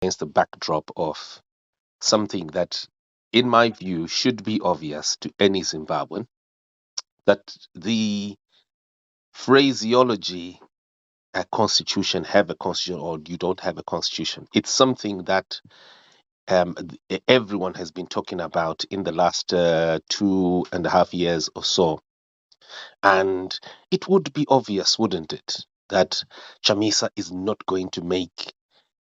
against the backdrop of something that, in my view, should be obvious to any Zimbabwean, that the phraseology a constitution, have a constitution, or you don't have a constitution. It's something that everyone has been talking about in the last 2.5 years or so. And it would be obvious, wouldn't it, that Chamisa is not going to make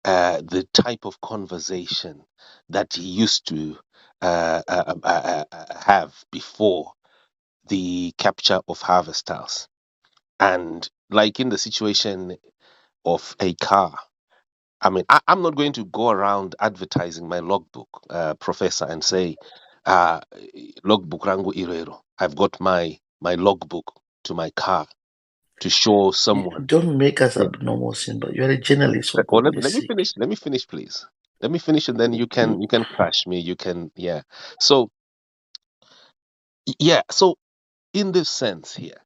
the type of conversation that he used to have before the capture of Harvest House. And like in the situation of a car, I mean, I'm not going to go around advertising my logbook, Professor, and say, logbook rangu irero. I've got my logbook to my car to show someone. Don't make us Yeah. abnormal, Simba. You're a journalist, for Well, goodness let me sake. finish. Let me finish, please. Let me finish, and then you can crash me. You can, yeah. So, yeah. So, in this sense here,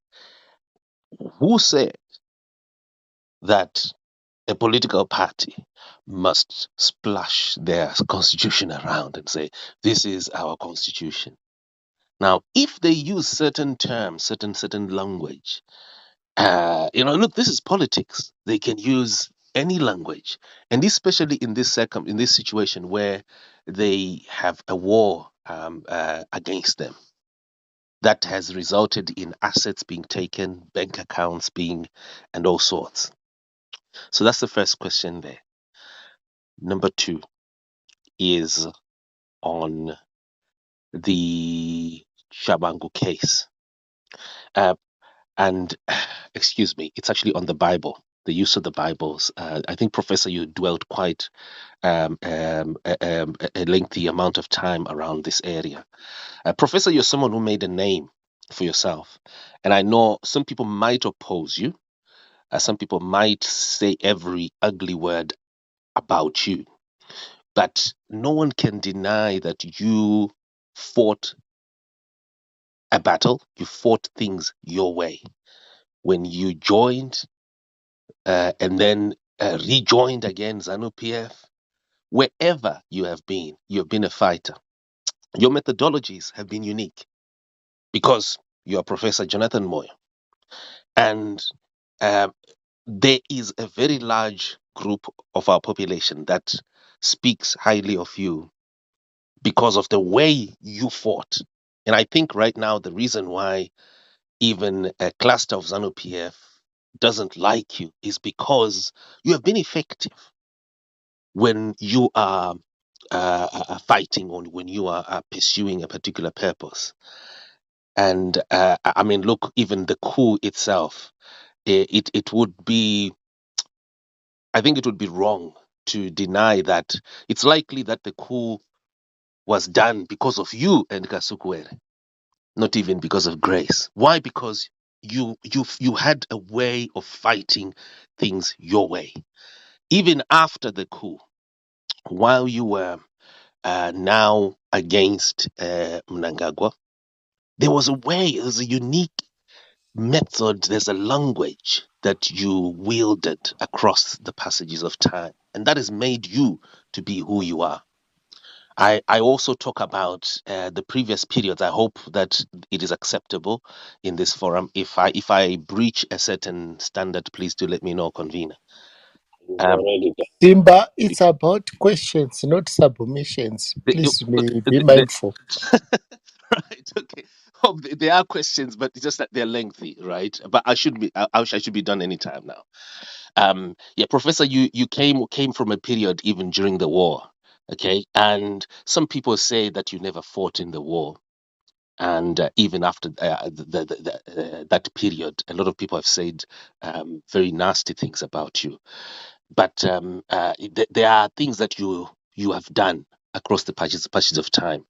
who said that a political party must splash their constitution around and say, this is our constitution? Now, if they use certain terms, certain language, look, this is politics. They can use any language, and especially in this situation where they have a war against them that has resulted in assets being taken, bank accounts being, and all sorts. So that's the first question there. Number two is on the Shabangu case. And excuse me, it's actually on the Bible, the use of the Bibles. I think, Professor, you dwelt quite a lengthy amount of time around this area. Professor, you're someone who made a name for yourself. And I know some people might oppose you. Some people might say every ugly word about you. But no one can deny that you fought a battle, you fought things your way. When you joined and then rejoined again ZANU-PF, wherever you have been a fighter. Your methodologies have been unique because you are Professor Jonathan Moyo. And there is a very large group of our population that speaks highly of you because of the way you fought. And I think right now the reason why even a cluster of ZANU-PF doesn't like you is because you have been effective when you are fighting, or when you are pursuing a particular purpose. And I mean, look, even the coup itself, it would be, I think it would be wrong to deny that it's likely that the coup was done because of you and Kasukuere, not even because of Grace. Why? Because you had a way of fighting things your way. Even after the coup, while you were now against Mnangagwa, there was a way, there's a unique method, there's a language that you wielded across the passages of time, and that has made you to be who you are. I also talk about the previous periods. I hope that it is acceptable in this forum. If I breach a certain standard, please do let me know, convener. Simba, it's about questions, not submissions. Please be mindful. Right. Okay. Oh, there are questions, but it's just that they're lengthy, right? But I should be done anytime now. Yeah, Professor, you came from a period even during the war, okay? And some people say that you never fought in the war, and even after that period, a lot of people have said very nasty things about you. But there are things that you have done across the patches of time.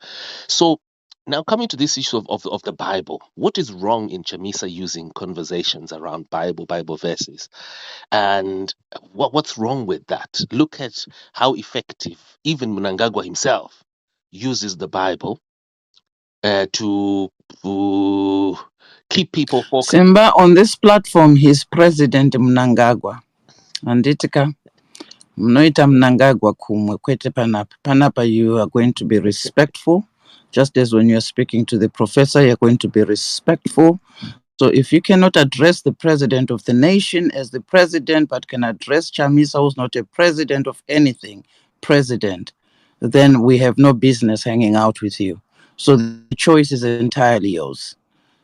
So now coming to this issue of the Bible, what is wrong in Chamisa using conversations around Bible verses? And what's wrong with that? Look at how effective even Mnangagwa himself uses the Bible to keep people focused. Simba, on this platform, he's President Mnangagwa. And Itika, Mnoita mnangagwa kumwe kwete panapa. Panapa you are going to be respectful. Just as when you're speaking to the professor, you're going to be respectful. So if you cannot address the president of the nation as the president, but can address Chamisa, who's not a president of anything, president, then we have no business hanging out with you. So the choice is entirely yours.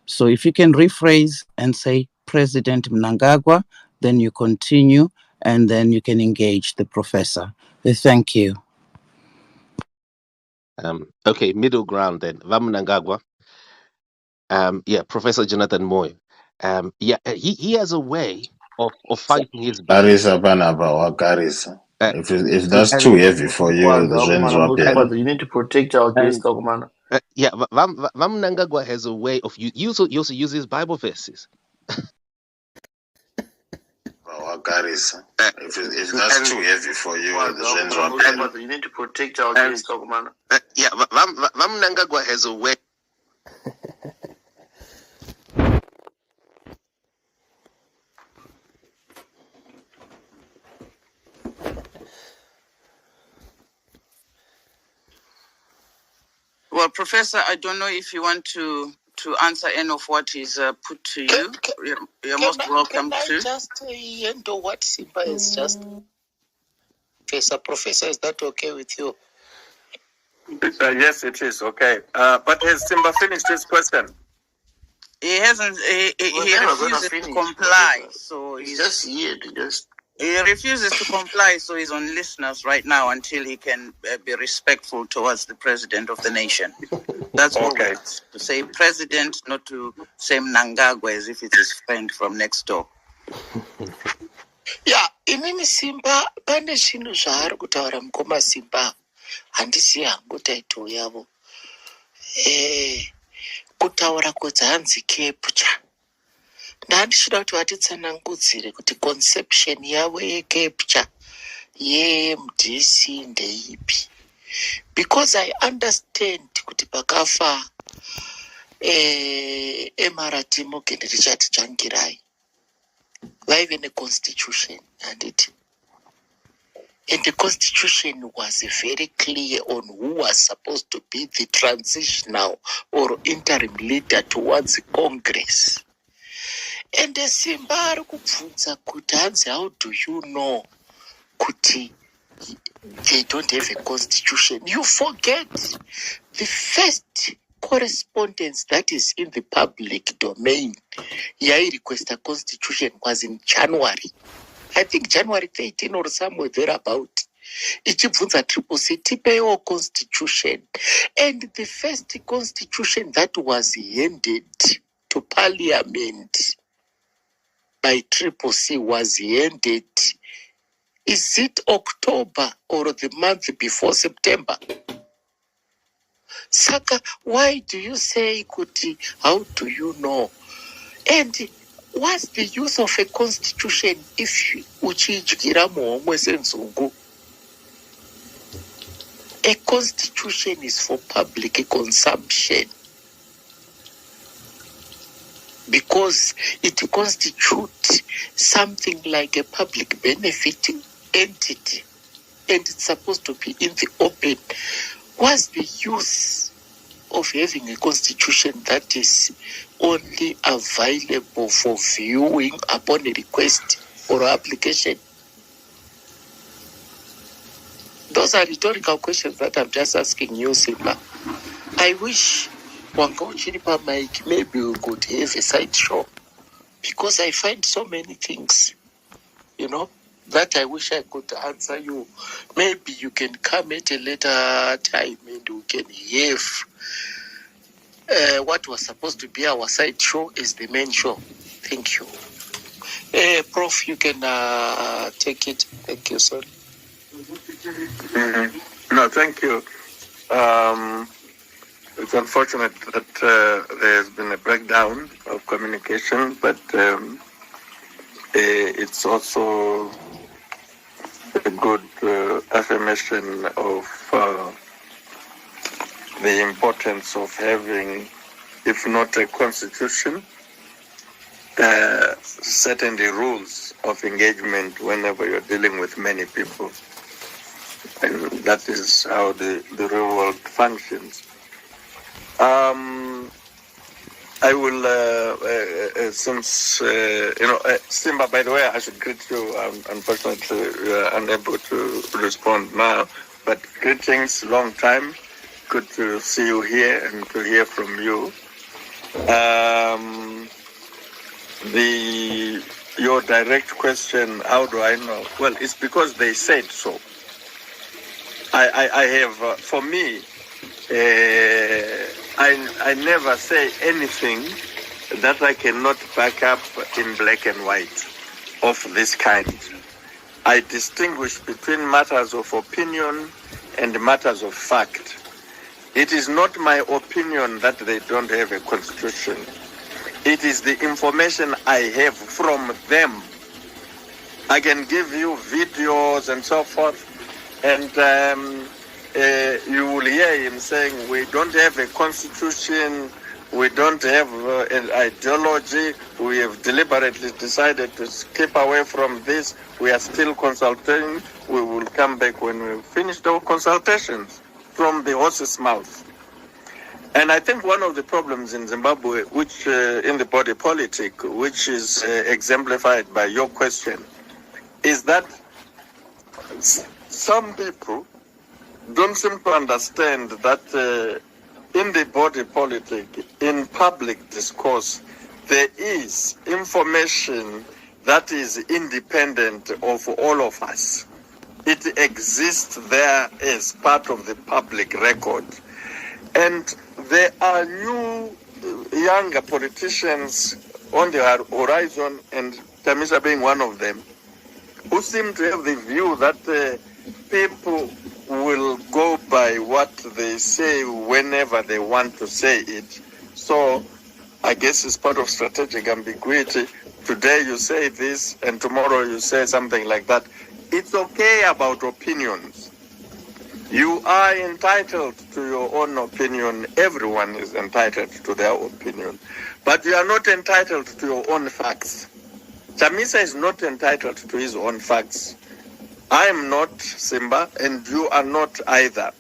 So if you can rephrase and say President Mnangagwa, then you continue and then you can engage the professor. Thank you. Okay, middle ground then. Vamnangagwa. Yeah, Professor Jonathan Moyo. Yeah, he has a way of fighting his battles. Garisa. Uh, If that's and too heavy for you, the Zhen's weapon. You need to protect our guest, man. Yeah, Vamnangagwa has a way of he also uses Bible verses. Garisa. If that's too heavy for you, the Zhen's weapon. You need to protect our guest, man. Yeah, Vamnangagwa has a way. Well, Professor, I don't know if you want to answer any of what is put to you. You're most welcome can to. I just handle what SIMBA is just... Professor, is that okay with you? Yes, it is okay. But has SIMBA finished his question? He hasn't. He refuses to comply. So he's just here to just... He refuses to comply, so he's on listeners right now until he can be respectful towards the president of the nation. That's okay. To say president, not to say Mnangagwa as if it's his friend from next door. Yeah, inini SIMBA pane zvinhu zvaari kutaura mukoma SIMBA handisi hangu taito yavo. Kutaura kudzi capture. Ndandichida kuti vatitsanangudzire kuti conception yavo yecapture yeMDC ndeipi. Because I understand kuti pakafa MRT Mugende Richard Jangirai vaive neconstitution handiti. And the constitution was very clear on who was supposed to be the transitional or interim leader towards the Congress. And the SIMBA ari kubvunza kuti hanzi, how do you know kuti they don't have a constitution? You forget the first correspondence that is in the public domain. Yai request a constitution was in January. I think January 13 or somewhere thereabout. Ichibvunza Triple C tipewo constitution. And the first constitution that was handed to Parliament by Triple C was handed, is it October or the month before September? Saka, why do you say, Kuti, how do you know? And what's the use of a constitution if uchiidyira muhomwe senzungu? A constitution is for public consumption because it constitutes something like a public benefiting entity and it's supposed to be in the open. What's the use of having a constitution that is only available for viewing upon a request or application? Those are rhetorical questions that I'm just asking you, SIMBA. I wish Wangao Chiripa Mike, maybe we could have a side show because I find so many things, that I wish I could answer you. Maybe you can come at a later time and we can have what was supposed to be our side show is the main show. Thank you. Prof, you can take it. Thank you, sir. Mm-hmm. No, thank you. It's unfortunate that there has been a breakdown of communication, but it's also a good affirmation of the importance of having, if not a constitution, certainly rules of engagement whenever you're dealing with many people. And that is how the real world functions. I will, since, Simba, by the way, I should greet you. Unfortunately, you are unable to respond now. But greetings, long time. Good to see you here and to hear from you. Your direct question, how do I know? Well, it's because they said so. I have, for me, I never say anything that I cannot back up in black and white of this kind. I distinguish between matters of opinion and matters of fact. It is not my opinion that they don't have a constitution. It is the information I have from them. I can give you videos and so forth, and you will hear him saying, we don't have a constitution, we don't have an ideology, we have deliberately decided to keep away from this, we are still consulting, we will come back when we've finished our consultations, from the horse's mouth. And I think one of the problems in Zimbabwe, which in the body politic, which is exemplified by your question, is that some people don't seem to understand that in the body politic, in public discourse, there is information that is independent of all of us. It exists there as part of the public record. And there are new, younger politicians on the horizon, and Tamisa being one of them, who seem to have the view that people will go by what they say whenever they want to say it. So I guess it's part of strategic ambiguity. Today you say this and tomorrow you say something like that. It's okay about opinions. You are entitled to your own opinion. Everyone is entitled to their opinion. But you are not entitled to your own facts. Chamisa is not entitled to his own facts. I am not, Simba, and you are not either.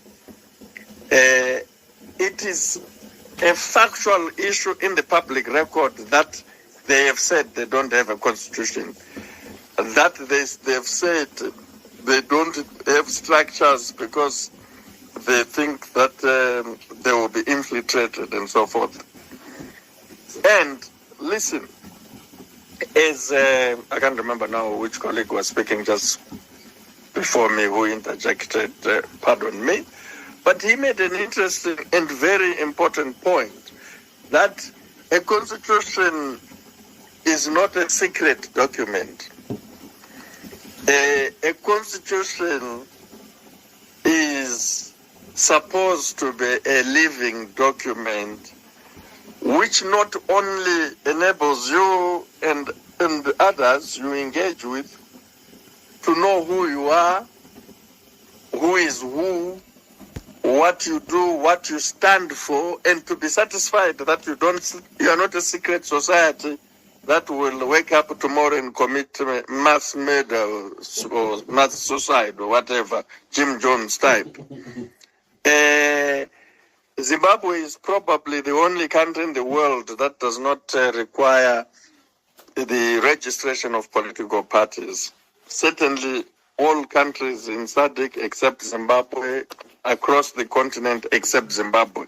It is a factual issue in the public record that they have said they don't have a constitution, that they have said they don't have structures because they think that they will be infiltrated and so forth. And listen, as I can't remember now which colleague was speaking just before me who interjected, pardon me, but he made an interesting and very important point that a constitution is not a secret document. A constitution is supposed to be a living document which not only enables you and others you engage with to know who you are, who is who, what you do, what you stand for, and to be satisfied that you are not a secret society that will wake up tomorrow and commit mass murder or mass suicide or whatever, Jim Jones type. Zimbabwe is probably the only country in the world that does not require the registration of political parties. Certainly all countries in SADC except Zimbabwe, across the continent except Zimbabwe.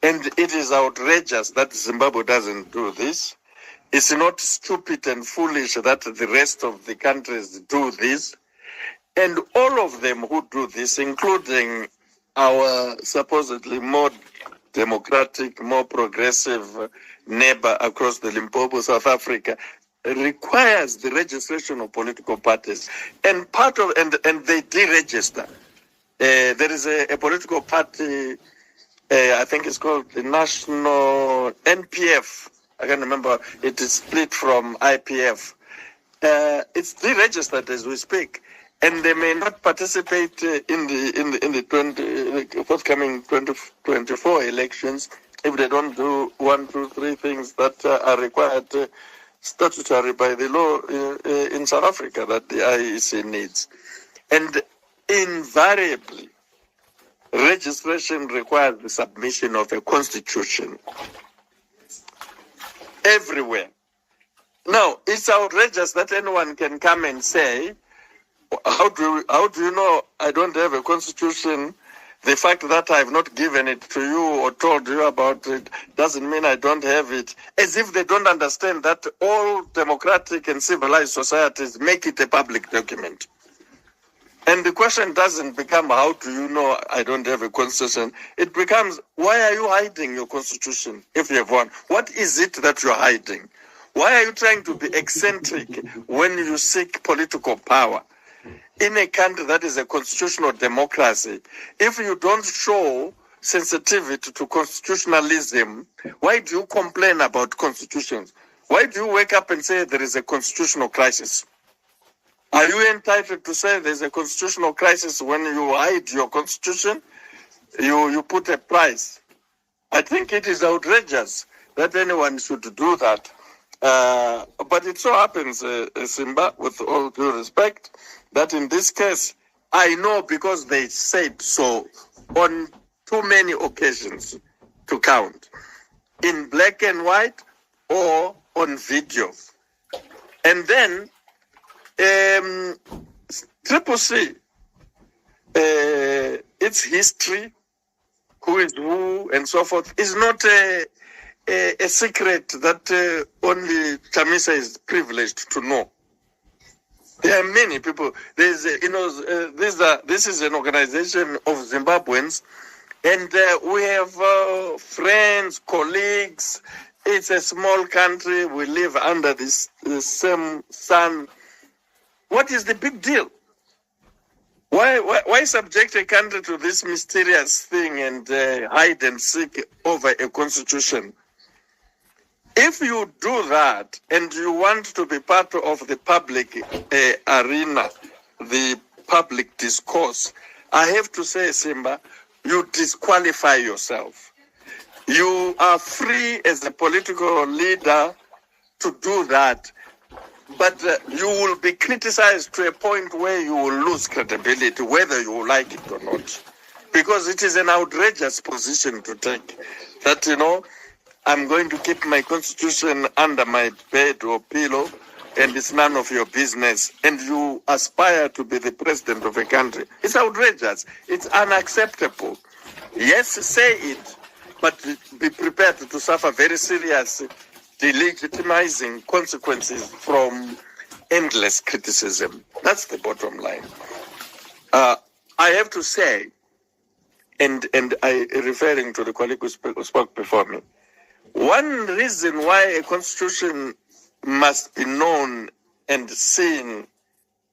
And it is outrageous that Zimbabwe doesn't do this. It's not stupid and foolish that the rest of the countries do this. And all of them who do this, including our supposedly more democratic, more progressive neighbor across the Limpopo, South Africa, requires the registration of political parties. And and they deregister. There is a political party, I think it's called the National NPF. I can't remember. It is split from IPF. It's deregistered as we speak, and they may not participate in the forthcoming 2024 elections if they don't do 1, 2, 3 things that are required statutory by the law in South Africa that the IEC needs. And invariably, registration requires the submission of a constitution everywhere. Now, it's outrageous that anyone can come and say, how do you know I don't have a constitution? The fact that I've not given it to you or told you about it doesn't mean I don't have it. As if they don't understand that all democratic and civilized societies make it a public document. And the question doesn't become, how do you know I don't have a constitution? It becomes, why are you hiding your constitution if you have one? What is it that you're hiding? Why are you trying to be eccentric when you seek political power? In a country that is a constitutional democracy, if you don't show sensitivity to constitutionalism, why do you complain about constitutions? Why do you wake up and say there is a constitutional crisis? Are you entitled to say there's a constitutional crisis when you hide your constitution? You put a price. I think it is outrageous that anyone should do that. But it so happens, SIMBA, with all due respect, that in this case, I know because they said so on too many occasions to count, in black and white or on video. And then, Triple C, its history, who is who, and so forth, is not a secret that only Chamisa is privileged to know. There are many people. There's, this is an organization of Zimbabweans, and we have friends, colleagues. It's a small country. We live under the same sun. What is the big deal? Why subject a country to this mysterious thing and hide and seek over a constitution? If you do that and you want to be part of the public arena, the public discourse, I have to say, Simba, you disqualify yourself. You are free as a political leader to do that, but you will be criticized to a point where you will lose credibility, whether you like it or not, because it is an outrageous position to take, that, I'm going to keep my constitution under my bed or pillow, and it's none of your business, and you aspire to be the president of a country. It's outrageous. It's unacceptable. Yes, say it, but be prepared to suffer very serious delegitimizing consequences from endless criticism. That's the bottom line. I have to say, and I referring to the colleague who spoke before me, one reason why a constitution must be known and seen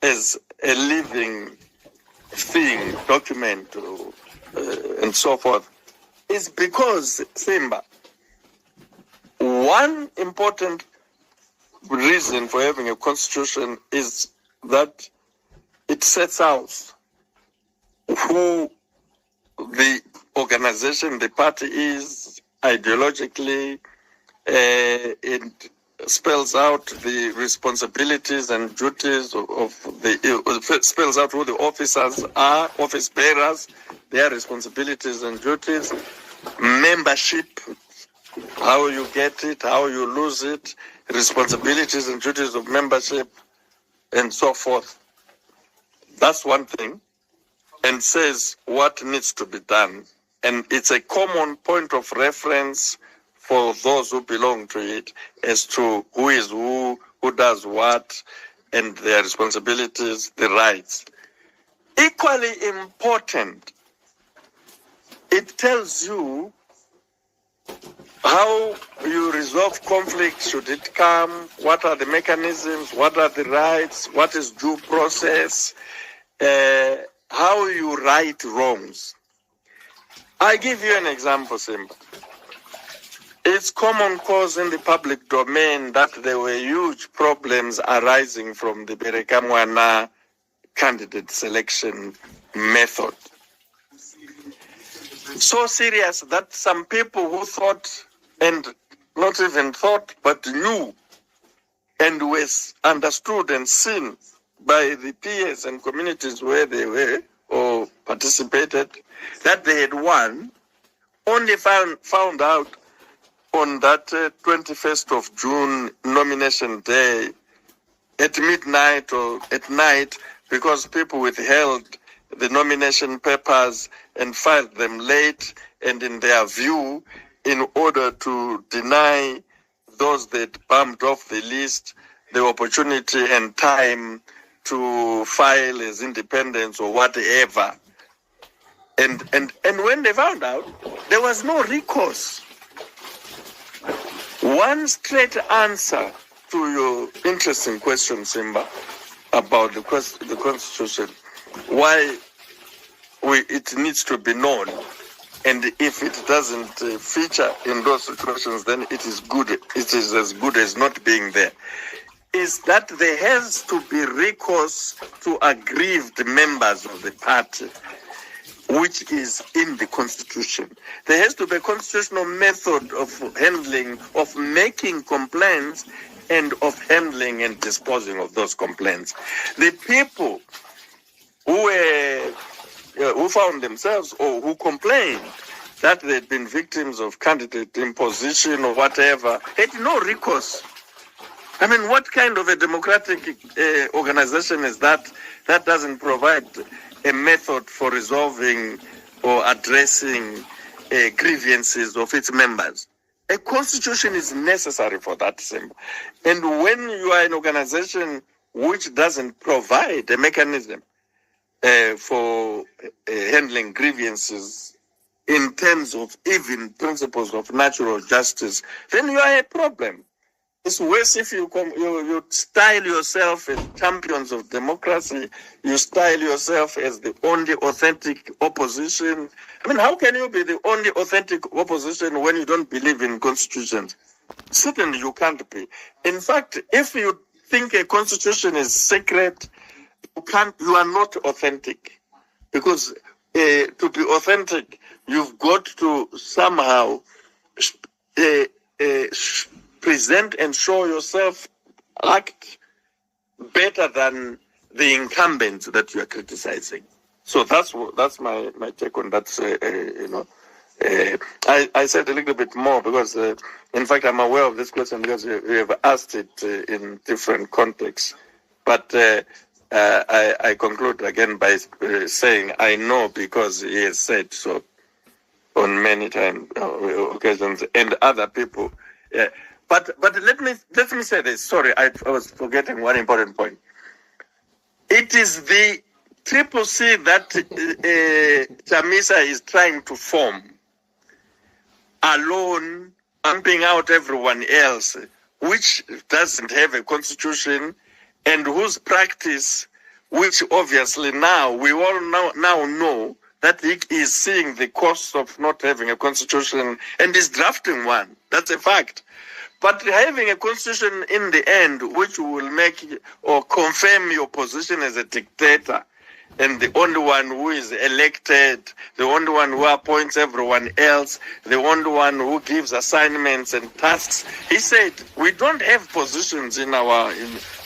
as a living thing, document, and so forth, is because, Simba, one important reason for having a constitution is that it sets out who the organization, the party is, ideologically. It spells out the responsibilities and duties spells out who the officers are, office bearers, their responsibilities and duties, membership, how you get it, how you lose it, responsibilities and duties of membership, and so forth. That's one thing, and says what needs to be done. And it's a common point of reference for those who belong to it as to who is who does what, and their responsibilities, the rights. Equally important, it tells you how you resolve conflict should it come, what are the mechanisms, what are the rights, what is due process, how you right wrongs. I give you an example, Simba. It's common cause in the public domain that there were huge problems arising from the Berekamwana candidate selection method. So serious that some people who thought, and not even thought, but knew and was understood and seen by the peers and communities where they were or participated that they had won, only found out on that 21st of June nomination day at midnight or at night, because people withheld the nomination papers and filed them late, and in their view, in order to deny those that bumped off the list the opportunity and time to file as independents or whatever. And when they found out, there was no recourse. One straight answer to your interesting question, Simba, about the Constitution, why it needs to be known, and if it doesn't feature in those situations, then it is good. It is as good as not being there. Is that there has to be recourse to aggrieved members of the party, which is in the Constitution. There has to be a constitutional method of handling, of making complaints, and of handling and disposing of those complaints. The people who found themselves or who complained that they'd been victims of candidate imposition or whatever had no recourse. I mean, what kind of a democratic organization is that doesn't provide a method for resolving or addressing grievances of its members? A constitution is necessary for that, Simba. And when you are an organization which doesn't provide a mechanism for handling grievances in terms of even principles of natural justice, then you are a problem. It's worse if you style yourself as champions of democracy, you style yourself as the only authentic opposition. I mean, how can you be the only authentic opposition when you don't believe in constitutions? Certainly you can't be. In fact, if you think a constitution is sacred, you are not authentic. Because to be authentic, you've got to somehow present and show yourself act better than the incumbents that you are criticizing. So that's my take on that. I said a little bit more because, in fact, I'm aware of this question because we have asked it in different contexts. But I conclude again by saying I know because he has said so on many occasions, and other people. But let me say this. Sorry, I was forgetting one important point. It is the Triple C that Chamisa is trying to form, alone, pumping out everyone else, which doesn't have a constitution, and whose practice, which obviously now we all now know that he is seeing the cost of not having a constitution and is drafting one. That's a fact. But having a constitution in the end, which will make or confirm your position as a dictator, and the only one who is elected, the only one who appoints everyone else, the only one who gives assignments and tasks. He said, we don't have positions in our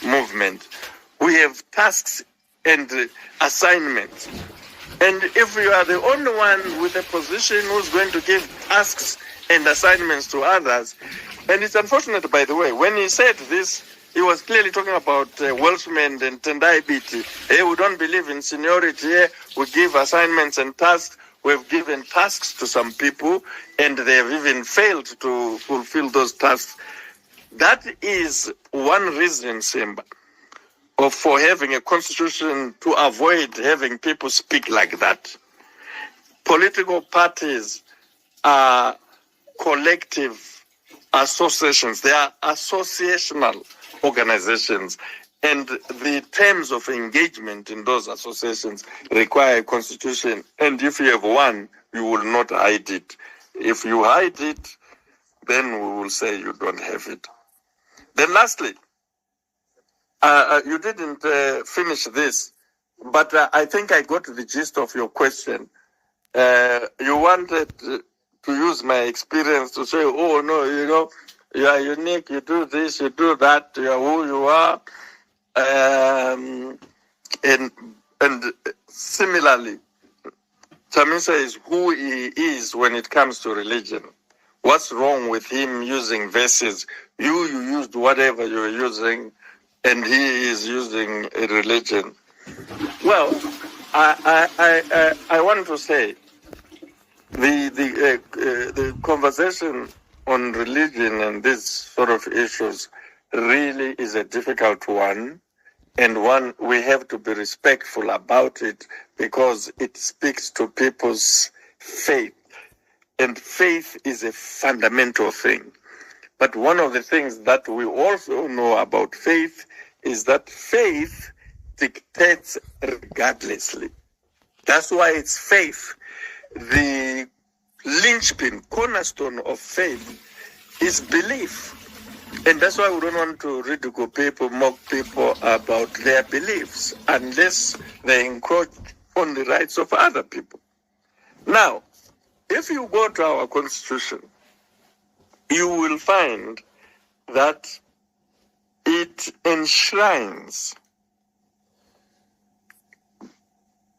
movement. We have tasks and assignments. And if you are the only one with a position who's going to give tasks and assignments to others, and it's unfortunate, by the way, when he said this, he was clearly talking about Welshmen and Tendai Biti. Hey, we don't believe in seniority here. We give assignments and tasks. We've given tasks to some people, and they have even failed to fulfill those tasks. That is one reason, Simba, for having a constitution to avoid having people speak like that. Political parties are collective associations. They are associational organizations, and the terms of engagement in those associations require a constitution, and if you have one, you will not hide it. If you hide it, then we will say you don't have it. Then lastly, you didn't finish this, but I think I got the gist of your question. You wanted to use my experience to say, oh no, you are unique, you do this, you do that, you are who you are. And similarly, Chamisa is who he is when it comes to religion. What's wrong with him using verses? You used whatever you're using, and he is using a religion. Well, I want to say the conversation on religion and these sort of issues really is a difficult one, and one we have to be respectful about it because it speaks to people's faith. And faith is a fundamental thing. But one of the things that we also know about faith is that faith dictates regardlessly. That's why it's faith. The linchpin, cornerstone of faith is belief. And that's why we don't want to ridicule people, mock people about their beliefs unless they encroach on the rights of other people. Now, if you go to our constitution, you will find that it enshrines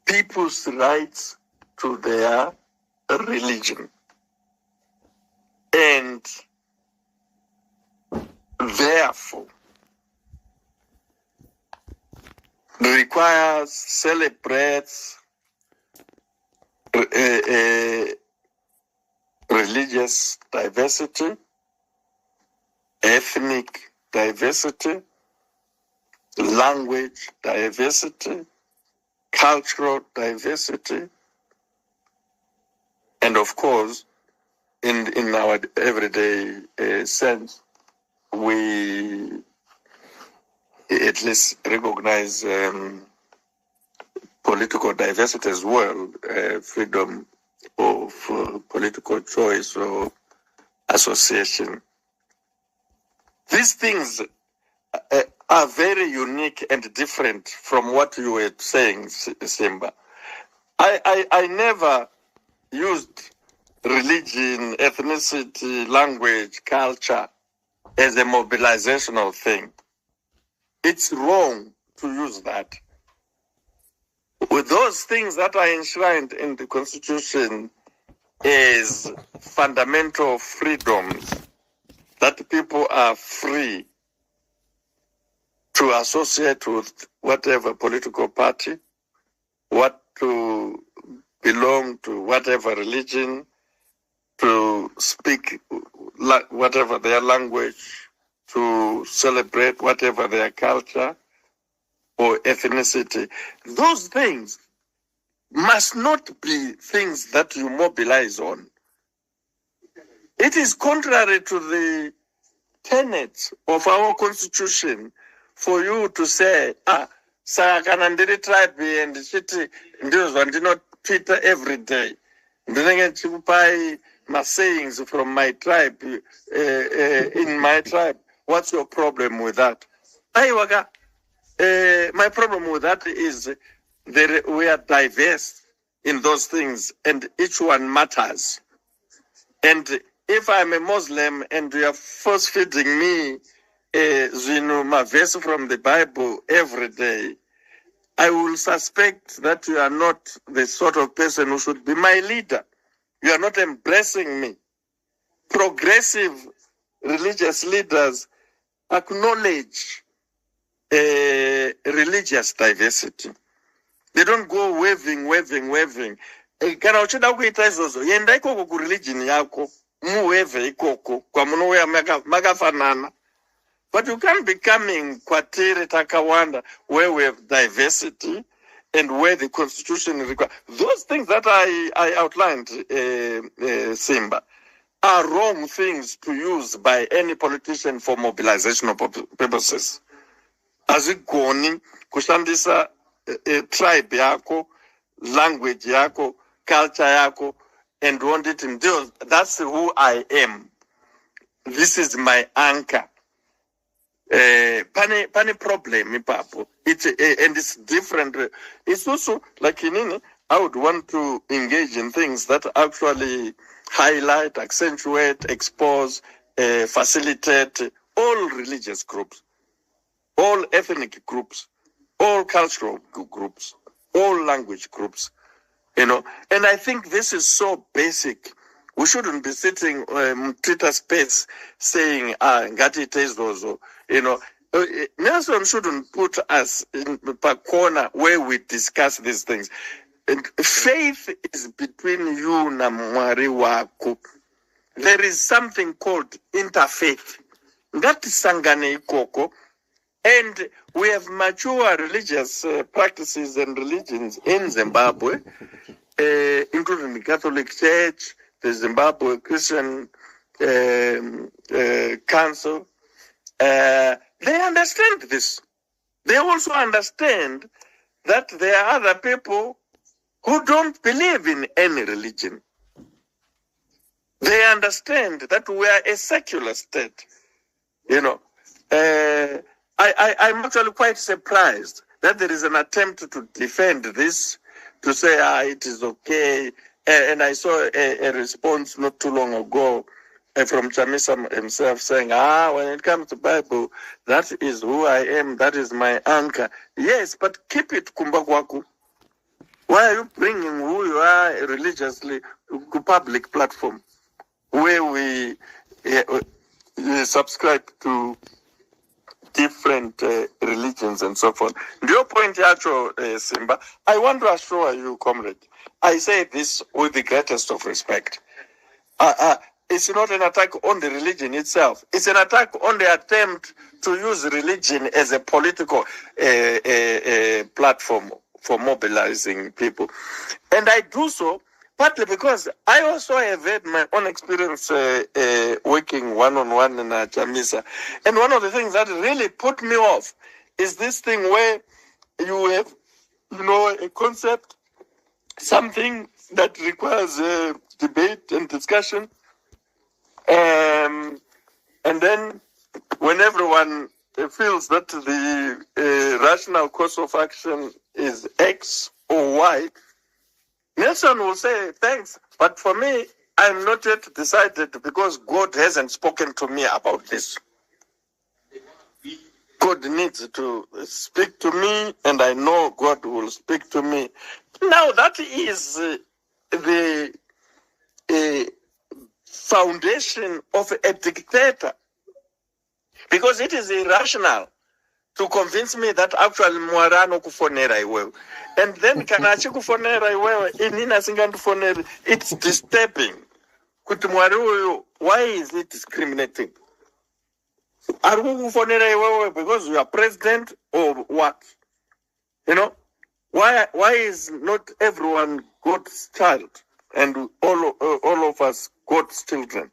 people's rights to their religion. And therefore requires, celebrates religious diversity, ethnic diversity, language diversity, cultural diversity, and of course, in our everyday sense, we at least recognize political diversity as well, freedom of political choice or association. These things are very unique and different from what you were saying, Simba. I never used religion, ethnicity, language, culture as a mobilizational thing. It's wrong to use that. With those things that are enshrined in the Constitution as fundamental freedoms, that people are free to associate with whatever political party, what to belong to whatever religion, to speak whatever their language, to celebrate whatever their culture or ethnicity. Those things must not be things that you mobilize on. It is contrary to the tenets of our constitution for you to say, Sakana ndiri tribe and city do not Twitter every day. Ndinenge my sayings from my tribe in my tribe. What's your problem with that? My problem with that is we are diverse in those things and each one matters. And if I'm a Muslim and you are force feeding me my verse from the Bible every day, I will suspect that you are not the sort of person who should be my leader. You are not embracing me. Progressive religious leaders acknowledge religious diversity. They don't go waving. Kana uchida kuita izozo, yenda ikoko ku religion yako, muweve ikoko, kwa munuwe magafanana. But you can't be coming Kwatiri Takawanda where we have diversity and where the constitution requires. Those things that I outlined, Simba, are wrong things to use by any politician for mobilizational purposes. As it going, kushandisa tribe yako, language yako, culture yako, and want it in deals. That's who I am. This is my anchor. Pane problem, papo. It's and it's different. It's also like I would want to engage in things that actually highlight, accentuate, expose facilitate all religious groups, all ethnic groups, all cultural groups, all language groups, you know. And I think this is so basic. We shouldn't be sitting Twitter space saying, ngati tezozo, you know. Nelson shouldn't put us in a corner where we discuss these things. And faith is between you and Mwari wako. There is something called interfaith. Ngati sangane ikoko. And we have mature religious practices and religions in Zimbabwe, including the Catholic Church, the Zimbabwe Christian Council. They understand this. They also understand that there are other people who don't believe in any religion. They understand that we are a secular state. You know, I'm actually quite surprised that there is an attempt to defend this, to say, it is okay. And I saw a response not too long ago from Chamisa himself saying, when it comes to Bible, that is who I am, that is my anchor. Yes, but keep it kumbakwaku. Why are you bringing who you are religiously to public platform where we subscribe to different religions and so forth? Your point, Yacho Simba, I want to assure you, comrade, I say this with the greatest of respect. It's not an attack on the religion itself. It's an attack on the attempt to use religion as a political platform for mobilizing people. And I do so partly because I also have had my own experience working one-on-one in Chamisa. And one of the things that really put me off is this thing where you have, a concept, something that requires debate and discussion. And then when everyone feels that the rational course of action is X or Y, Nelson will say, thanks, but for me, I'm not yet decided because God hasn't spoken to me about this. God needs to speak to me, and I know God will speak to me. Now, that is the foundation of a dictator, because it is irrational to convince me that actually Mwarano kufonera iwewe. And then kanachi kufonera iwewe, inina singandufonera, it's disturbing. Kuti Mwari uyu, why is it discriminating? Are we kufonera iwewe because you are president or what? Why is not everyone God's child and all of us God's children?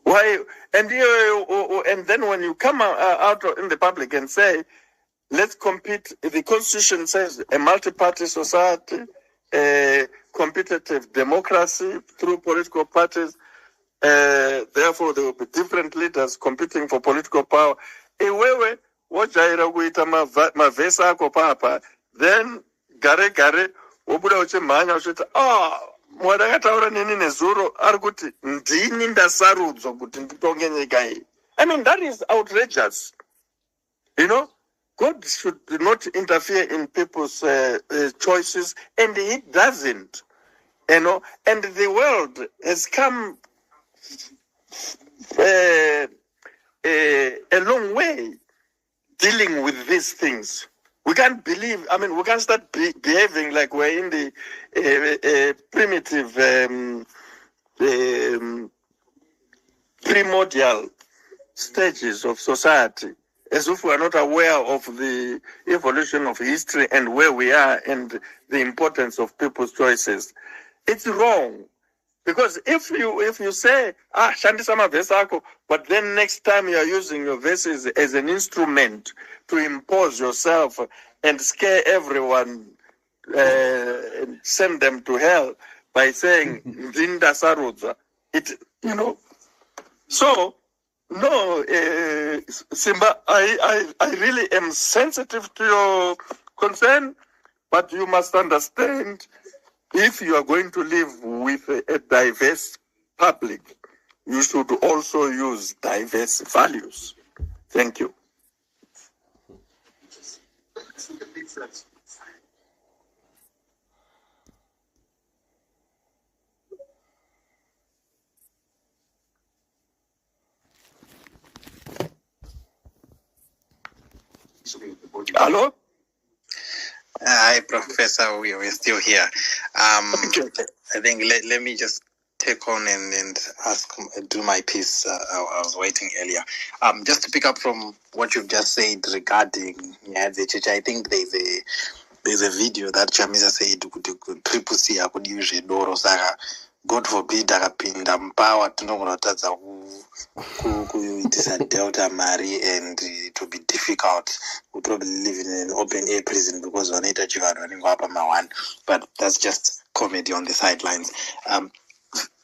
Why? And then when you come out in the public and say, let's compete, the Constitution says a multi-party society, a competitive democracy through political parties, therefore there will be different leaders competing for political power. Iwewe, wajaira kuita mavesa ako papa, then gare, wobuda uche manya uchita, Mwadakataura nini nezuro arguti ndini ndasarudzwa kuti nditonge nyika iyi. I mean, that is outrageous. God should not interfere in people's choices, and he doesn't. And the world has come a long way dealing with these things. We can't believe, we can't start behaving like we're in the primitive, primordial stages of society, as if we are not aware of the evolution of history and where we are and the importance of people's choices. It's wrong. Because if you say, Shandisa mavesako, but then next time you are using your verses as an instrument to impose yourself and scare everyone, and send them to hell by saying, Zinda Sarudza, So, no, Simba, I really am sensitive to your concern, but you must understand, if you are going to live with a diverse public, you should also use diverse values. Thank you. Hello? Hi, Professor. We're still here. I think let me just take on and do my piece. I was waiting earlier. Just to pick up from what you've just said regarding the church, I think there's a video that Chamisa said triple C could use a door saga. God forbid akapinda mpawa tinogotadza kuitisa Delta Mari, and it will be difficult. We'll probably live in an open air prison because wanaita chivanhu vanenge apa mawan. But that's just comedy on the sidelines.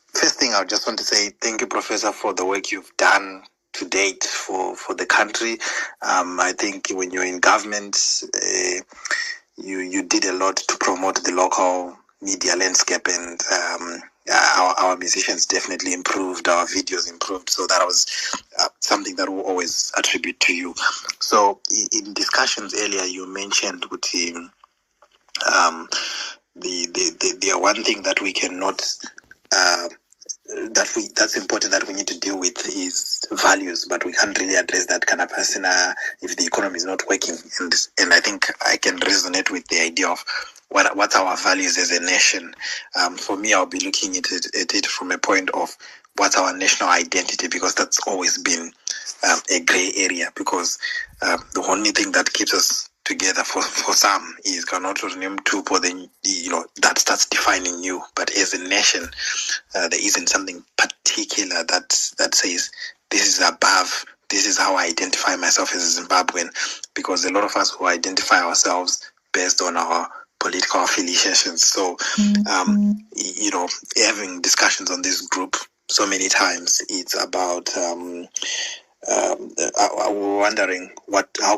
First thing I just want to say thank you, Professor, for the work you've done to date for the country. I think when you're in government, you did a lot to promote the local media landscape, and our musicians definitely improved, our videos improved, so that was something that we'll always attribute to you. So in discussions earlier, you mentioned with him the one thing that we cannot that's important that we need to deal with is values, but we can't really address that kind of person if the economy is not working. And I think I can resonate with the idea of what our values as a nation. For me, I'll be looking at it from a point of what's our national identity, because that's always been a gray area, because the only thing that keeps us together for some is cannot name two, but then that starts defining you. But as a nation, there isn't something particular that says this is above. This is how I identify myself as a Zimbabwean, because a lot of us who identify ourselves based on our political affiliations. So, having discussions on this group so many times, it's about wondering how